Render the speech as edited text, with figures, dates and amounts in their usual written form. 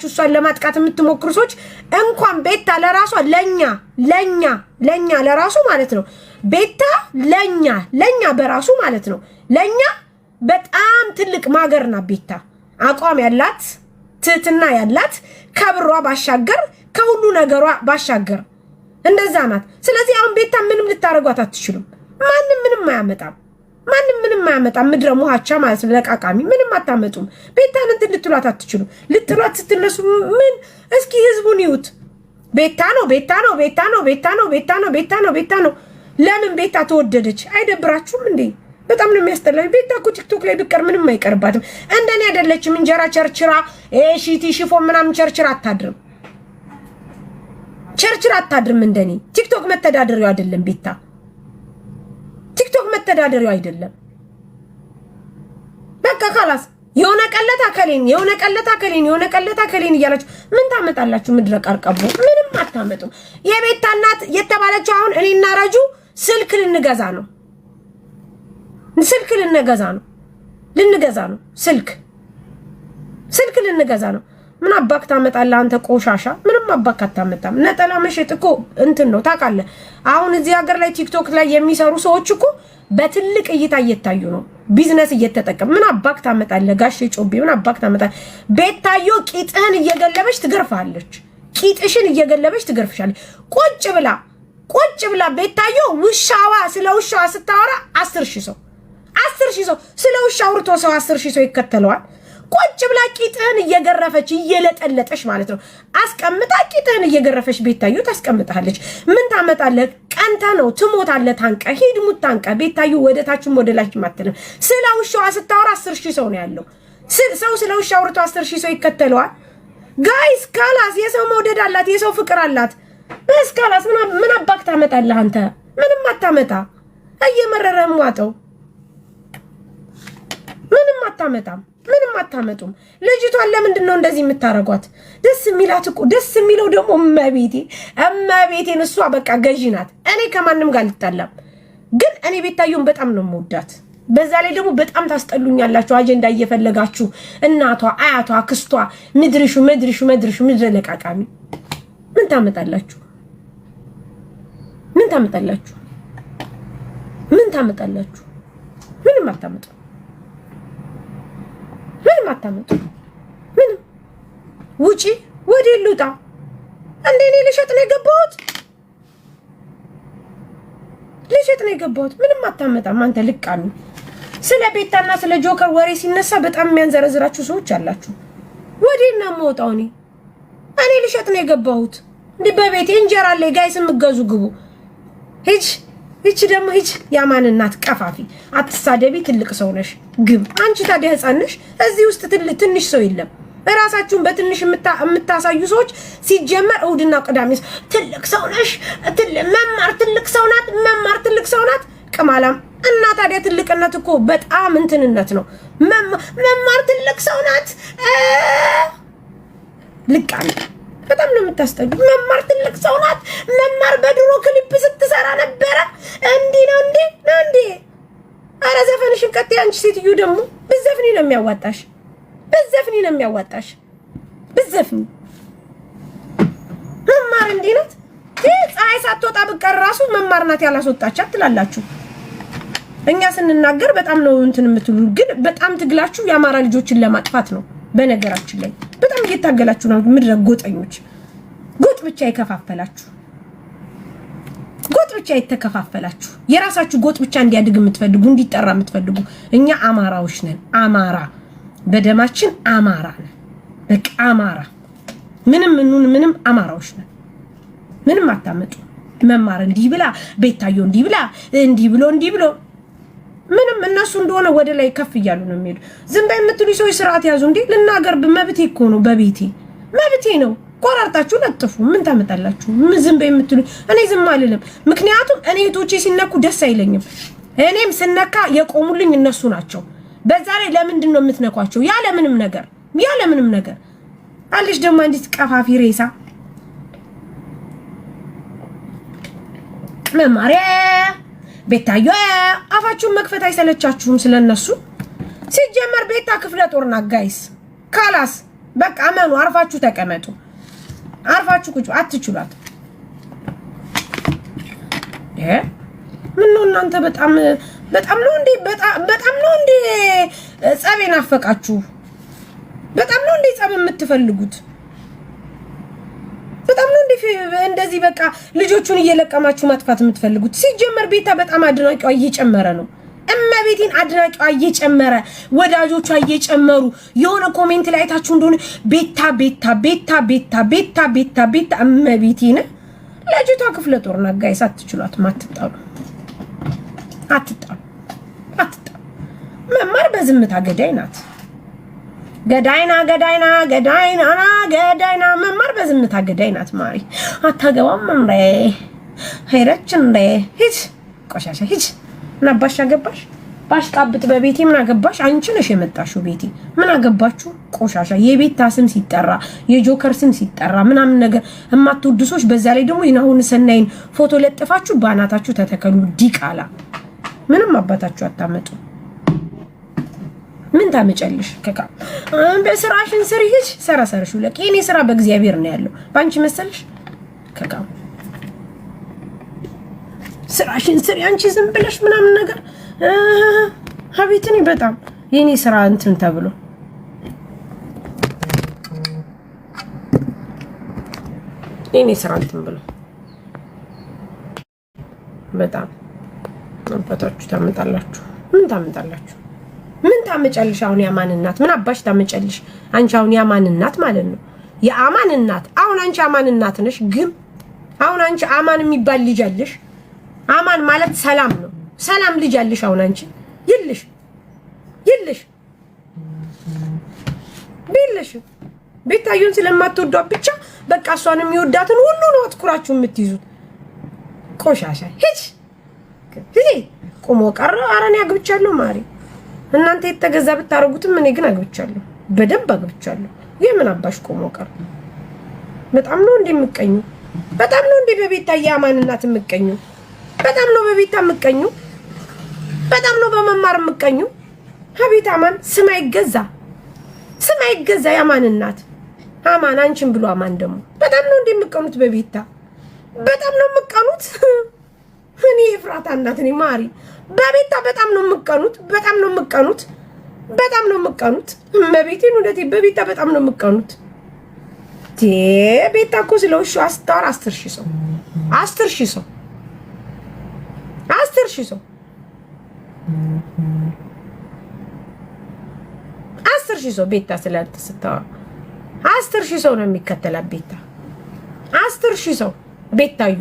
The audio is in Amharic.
ብላችሁ እሷን ለማጥቃት የምትሞክሩ ሰዎች እንኳን ቤታ ለራሷ ለኛ ለራሱ ማለት ነው ቤታ ለኛ በራሱ ማለት ነው ለኛ በጣም ትልቅ ማገርና ቤታ አቋም ያላት ትህትና ያላት ከብሯ ባሻገር ከሁሉ ነገሯ ባሻገር እንደዛ ናት። ስለዚህ አሁን ቤታ ምንም ልታረጓት አትችሉም። ማንም ምንም አያመጣም። ምድረ ሙሃቻ ማለት ነው ለቃቃሚ ምንም አታመጡም። ቤታን እንትን ልትሏት አትችሉም። ልትሏት ስትነሱ ምን እስኪ ህዝቡን ይዩት። ቤታ ነው። ለምን ቤታ ተወደደች? አይደብራችሁም እንዴ? በጣም ነው የሚያስጠላው። ቤታ እኮ ቲክቶክ ላይ ብቀር ምንም አይቀርባትም። እንደኔ አይደለችም። እንጀራ ቸርችራ ሺቲ ሽፎ ምናምን ቸርችራ አታድርም። እንደኔ ቲክቶክ መተዳደሪያው አይደለም። ቤታ ቲክቶክ መተዳደሪያው አይደለም። በቃ خلاص የሆነ ቀለታ ከሌን እያላችሁ ምን ታመጣላችሁ? ምድረ ቀርቀቡ ምንም አታመጡም። የቤታ እናት የተባለችው አሁን እኔና ረጁ ስልክ ልንገዛ ነው። ስልክ ልንገዛ ነው። ምን አባክ ታመጣለህ አንተ ቆሻሻ? ምንም አባክ አታመጣም። ነጠላ መሸጥ እኮ እንትን ነው ታውቃለህ። አሁን እዚህ ሀገር ላይ ቲክቶክ ላይ የሚሰሩ ሰዎች እኮ በትልቅ እይታ እየታዩ ነው። ቢዝነስ እየተጠቀም ምን አባክ ታመጣለህ? ጋሼ ጮቤ ምን አባክ ታመጣለህ? ቤታዮ ቂጥህን እየገለበች ትገርፋለች። ቂጥሽን እየገለበች ትገርፍሻለች። ቁጭ ብላ ቤታዮ ስለ ውሻዋ ስታወራ 10,000 ሰው ስለ ውሻ አውርቶ ሰው 10,000 ሰው ይከተለዋል። ቁጭ ብላ ቂጥህን እየገረፈች እየለጠለጠች ማለት ነው። አስቀምጣ ቂጥህን እየገረፈች ቤታዮ ታስቀምጣለች። ምን ታመጣለህ? ቀንተ ነው ትሞታለህ። ታንቀ ሂድ ሙት ታንቀ። ቤታዮ ወደታችም ወደላችም አትልም። ስለ ውሻዋ ስታወራ 10,000 ሰው ነው ያለው። ሰው ስለ ውሻ አውርቶ 10,000 ሰው ይከተለዋል። ጋይስ ካላስ የሰው መውደድ አላት፣ የሰው ፍቅር አላት። በስ ካላስ ምን አባክ ታመጣለህ አንተ? ምንም አታመጣ። እየመረረም ዋጠው። ምንም አታመጡም። ልጅቷን ለምንድን ነው እንደዚህ የምታረጓት? ደስ የሚለው ደግሞ እመቤቴን እሷ በቃ ገዢ ናት። እኔ ከማንም ጋር ልጣላም፣ ግን እኔ ቤታየውን በጣም ነው የምወዳት። በዛ ላይ ደግሞ በጣም ታስጠሉኛላችሁ። አጀንዳ እየፈለጋችሁ እናቷ፣ አያቷ፣ ክስቷ ምድርሹ ምድረ ለቃቃሚ ምን ታመጣላችሁ? ምንም አታመጡ። ምንም ውጪ ወደ ልውጣ እንዴ? እኔ ልሸጥ ነው የገባሁት። ምንም አታመጣም አንተ ልቃሚ። ስለ ቤታና ስለ ጆከር ወሬ ሲነሳ በጣም የሚያንዘረዝራችሁ ሰዎች አላችሁ። ወዴና የምወጣው እኔ ልሸጥ ነው የገባሁት። እንዴ በቤቴ እንጀራ ላይ ጋይስ የምገዙ ግቡ። ሂጅ ደግሞ ያማን እናት ቀፋፊ አትሳደቢ። ትልቅ ሰው ነሽ ግብ። አንቺ ታዲያ ህፃን ነሽ። እዚህ ውስጥ ትንሽ ሰው የለም። ራሳችሁን በትንሽ የምታሳዩ ሰዎች ሲጀመር እሁድና ቅዳሜ ትልቅ ሰው ነሽ። መማር ትልቅ ሰው ናት። ቅማላም እና ታዲያ ትልቅነት እኮ በጣም እንትንነት ነው። መማር ትልቅ ሰው ናት። ልቃሚ በጣም ነው የምታስጠሉ። መማር ትልቅ ሰው ናት። መማር በድሮ ክሊፕ ስትሰራ ነበረ። እንዲህ ነው እንዴ? አረ ዘፈንሽን ቀጥይ። አንቺ ሴትዮ ደግሞ ብዘፍኒ ነው የሚያዋጣሽ። ብዘፍኒ መማር እንዲህ ናት። ፀሐይ ሳትወጣ ብቀር ራሱ መማር ናት ያላስወጣቻት ትላላችሁ። እኛ ስንናገር በጣም ነው እንትን የምትሉ፣ ግን በጣም ትግላችሁ የአማራ ልጆችን ለማጥፋት ነው። በነገራችን ላይ በጣም እየታገላችሁ ነው። ምድረ ጎጠኞች፣ ጎጥ ብቻ የተከፋፈላችሁ የራሳችሁ ጎጥ ብቻ እንዲያድግ የምትፈልጉ እንዲጠራ የምትፈልጉ። እኛ አማራዎች ነን። አማራ በደማችን አማራ ነን። በቃ አማራ ምንም አማራዎች ነን። ምንም አታመጡ። መማር እንዲህ ብላ ቤታዮ እንዲህ ብሎ ምንም እነሱ እንደሆነ ወደ ላይ ከፍ እያሉ ነው የሚሄዱ። ዝም በይ የምትሉ ሰዎች ስርዓት ያዙ። እንዴ ልናገር መብቴ እኮ ነው። በቤቴ መብቴ ነው። ቆራርጣችሁ ለጥፉ። ምን ታመጣላችሁ? ዝም በይ የምትሉ እኔ ዝም አልልም። ምክንያቱም እኔ እህቶቼ ሲነኩ ደስ አይለኝም። እኔም ስነካ የቆሙልኝ እነሱ ናቸው። በዛ ላይ ለምንድን ነው የምትነኳቸው? ያለ ምንም ነገር አለሽ። ደግሞ አንዲት ቀፋፊ ሬሳ መማሪያ ቤታዮ አፋችሁን መክፈት አይሰለቻችሁም? ስለነሱ ሲጀመር ቤታ ክፍለ ጦር ናት ጋይስ። ካላስ በቃ እመኑ። አርፋችሁ ተቀመጡ። አርፋችሁ ቁጭ አትችሏት። ምን ነው እናንተ በጣም ነው እንዴ ጸብ ናፈቃችሁ? በጣም ነው እንዴ ጸብ የምትፈልጉት? በጣም ነው እንዴ እንደዚህ በቃ ልጆቹን እየለቀማችሁ ማጥፋት የምትፈልጉት? ሲጀመር ቤታ በጣም አድናቂዋ እየጨመረ ነው። እመቤቴን አድናቂዋ እየጨመረ ወዳጆቿ እየጨመሩ የሆነ ኮሜንት ላይ አይታችሁ እንደሆነ ቤታ እመቤቴን ልጅቷ ክፍለ ጦር ናት። ጋይስ አትችሏትም። አትጣሉ። መማር በዝምታ ገዳይ ናት። ገዳይና መማር በዝምታ ገዳይ ናት። ማሪ አታገባም እንዴ? ሄረች እንዴ? ሂጅ ቆሻሻ ሂጅ። ምን አባሽ አገባሽ? ባሽቃብጥ በቤቴ ምን አገባሽ? አንቺ ነሽ የመጣሽው ቤቴ። ምን አገባችሁ? ቆሻሻ የቤታ ስም ሲጠራ የጆከር ስም ሲጠራ ምናምን ነገር እማትወድሶች፣ በዛ ላይ ደግሞ ይናሁን ሰናይን ፎቶ ለጥፋችሁ ባናታችሁ ተተከሉ። ዲቃላ ምንም አባታችሁ አታመጡ። ምን ታመጨልሽ? ከካ በስራሽን ስሪ። ሂጅ ሰራሰርሽ ለቅ የኔ ስራ በእግዚአብሔር ነው ያለው። ባንቺ መሰልሽ? ከካ ስራሽን ስሪ አንቺ ዝም ብለሽ ምናምን ነገር ሀቢትኒ በጣም የኔ ስራ እንትን ተብሎ የኔ ስራ እንትን ብሎ በጣም አባታችሁ ታመጣላችሁ። ምን ታመጣላችሁ? ምን ታመጫልሽ? አሁን ያማን እናት ምን አባሽ ታመጫልሽ? አንቺ አሁን ያማን እናት ማለት ነው። የአማን እናት አሁን አንቺ አማን እናት ነሽ። ግን አሁን አንቺ አማን የሚባል ልጅ አለሽ። አማን ማለት ሰላም ነው። ሰላም ልጅ አለሽ። አሁን አንቺ ይልሽ ቤታዩን ስለማትወዷ ብቻ በቃ እሷን የሚወዳትን ሁሉ ነው አትኩራችሁ የምትይዙት። ቆሻሻ ሂጅ ቆሞ ቀረ። ኧረ እኔ አግብቻለሁ ማሪ። እናንተ የተገዛ ብታረጉትም እኔ ግን አግብቻለሁ፣ በደንብ አግብቻለሁ። የምን አባሽ ቆሞ ቀረ? በጣም ነው እንደምቀኙ። በጣም ነው እንደ በቤታ ያማን እናት የምቀኙ። በጣም ነው በቤታ የምቀኙ። በጣም ነው በመማር የምቀኙ። ሀቢት አማን ስም አይገዛ ያማን እናት አማን አንቺን ብሎ አማን ደግሞ በጣም ነው እንደምቀኑት በቤታ በጣም ነው የምቀኑት። እኔ ፍራታ እናት ነኝ ማሪ። በቤታ በጣም ነው የምቀኑት። እመቤቴን ወደቴ በቤታ በጣም ነው የምቀኑት። ቤታ እኮ ስለውሽ አስታር 10,000 ሰው ቤታ ስለተስታው 10,000 ሰው ነው የሚከተላት ቤታ 10,000 ሰው ቤታዩ